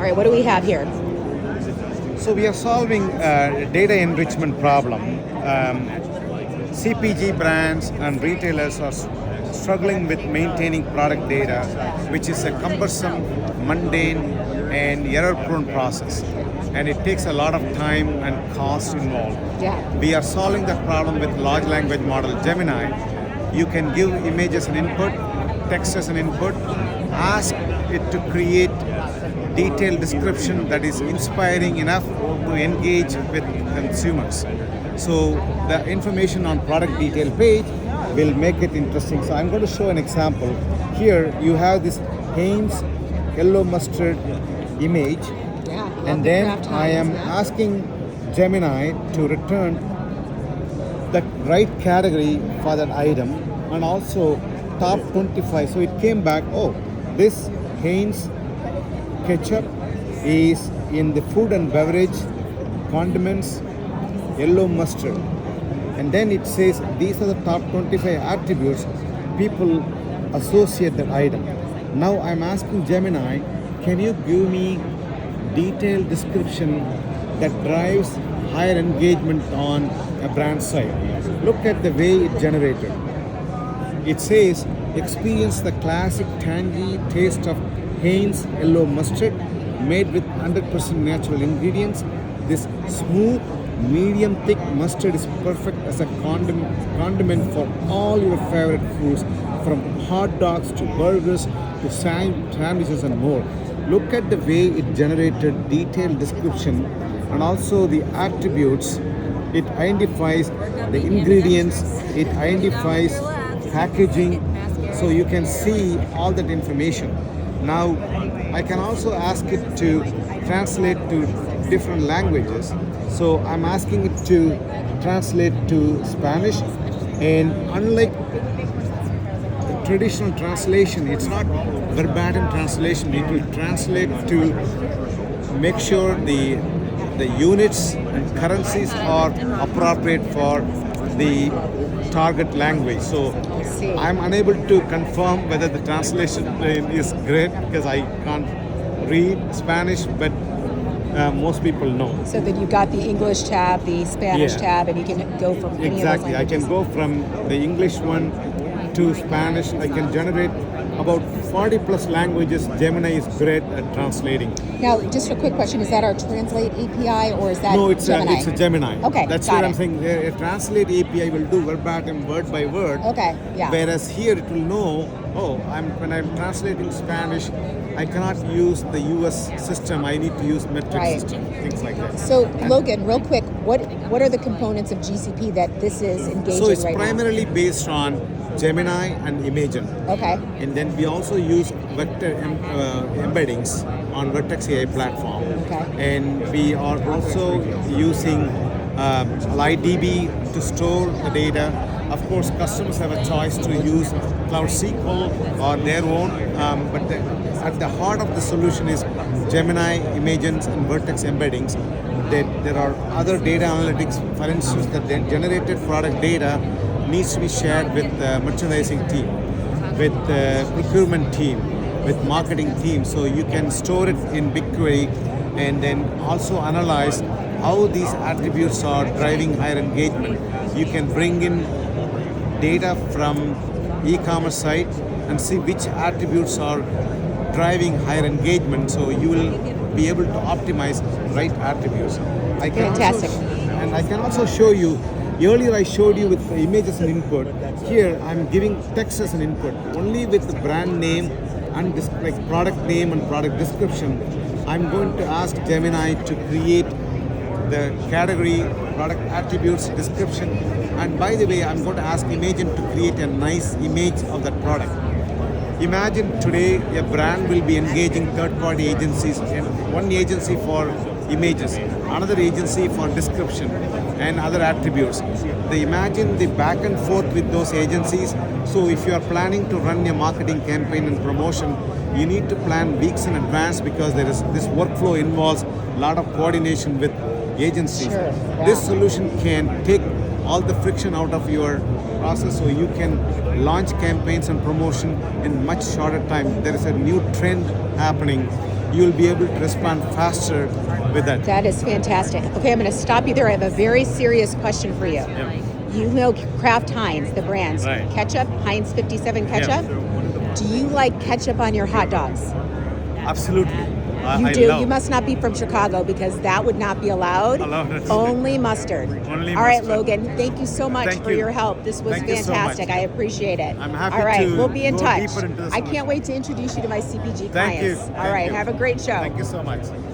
right, what do we have here? So we are solving a data enrichment problem. CPG brands and retailers are struggling with maintaining product data, which is a cumbersome, mundane, and error-prone process. And it takes a lot of time and cost involved. Yeah. We are solving that problem with large language model Gemini. You can give images an input, text as an input, ask it to create detailed description that is inspiring enough to engage with consumers. So the information on product detail page will make it interesting. So I'm going to show an example. Here you have this Heinz yellow mustard image, Yeah. and then I am asking Gemini to return the right category for that item and also top 25. So it came back, oh, this Heinz ketchup is in the food and beverage, condiments, yellow mustard. And then it says these are the top 25 attributes people associate that item. Now I'm asking Gemini, can you give me detailed description that drives higher engagement on a brand site? Look at the way it generated. It says, experience the classic tangy taste of Heinz yellow mustard made with 100% natural ingredients. This smooth, medium thick mustard is perfect as a condiment for all your favorite foods, from hot dogs to burgers to sandwiches and more. Look at the way it generated detailed description and also the attributes. It identifies the ingredients, it identifies packaging, so you can see all that information. Now, I can also ask it to translate to different languages. So I'm asking it to translate to Spanish, and unlike traditional translation, it's not verbatim translation. It will translate to make sure the units and currencies are appropriate for the target language. So I'm unable to confirm whether the translation is great because I can't read Spanish, but most people know. So then you got the English tab, the Spanish tab, and you can go from any Exactly. of those I can go from the English one to Spanish. I can generate about 40 plus languages. Gemini is great at translating. Now, just a quick question: is that our Translate API or is that No, it's Gemini? it's a Gemini. Okay, that's got what it. I'm saying. A Translate API will do verbatim, word by word. Okay, yeah. Whereas here it will know. Oh, when I'm translating Spanish, I cannot use the US system. I need to use metric Right. system, things like that. So, Logan, real quick, what are the components of GCP that this is engaging So it's right primarily based on Gemini and Imagen. now? Okay. And then we also use vector embeddings on Vertex AI platform. Okay. And we are also using LightDB to store the data. Of course, customers have a choice to use Cloud SQL or their own, but at the heart of the solution is Gemini, Imagens, and Vertex embeddings. There are other data analytics. For instance, the generated product data needs to be shared with the merchandising team, with the procurement team, with marketing team. So you can store it in BigQuery and then also analyze how these attributes are driving higher engagement. You can bring in data from e-commerce site and see which attributes are driving higher engagement. So you will be able to optimize right attributes. Fantastic. And I can also show you. Earlier I showed you with the image as an input. Here I'm giving text as an input. Only with the brand name and like product name and product description, I'm going to ask Gemini to create the category, product attributes, description. And by the way, I'm going to ask Imagen to create a nice image of that product. Imagine today a brand will be engaging third-party agencies, and one agency for images, another agency for description and other attributes. They imagine the back and forth with those agencies. So if you are planning to run a marketing campaign and promotion, you need to plan weeks in advance because there is this workflow involves a lot of coordination with agencies. Sure, yeah. This solution can take all the friction out of your process so you can launch campaigns and promotion in much shorter time. There is a new trend happening you'll be able to respond faster with that. That is fantastic. Okay, I'm going to stop you there. I have a very serious question for you. You know Kraft Heinz, the brands. Right. Ketchup, Heinz 57 ketchup. Do you like ketchup on your hot dogs? Absolutely. You I do. love- You must not be from Chicago because that would not be allowed. Allowed. Only mustard. Only All right, mustard. Logan. Thank you so much Thank for you. your help. This was Thank you so fantastic. much. I appreciate it. I'm happy All right, to we'll be in go touch. deeper into this I can't solution. wait to introduce you to my CPG Thank you. clients. All Thank right, you. have a great show. Thank you so much.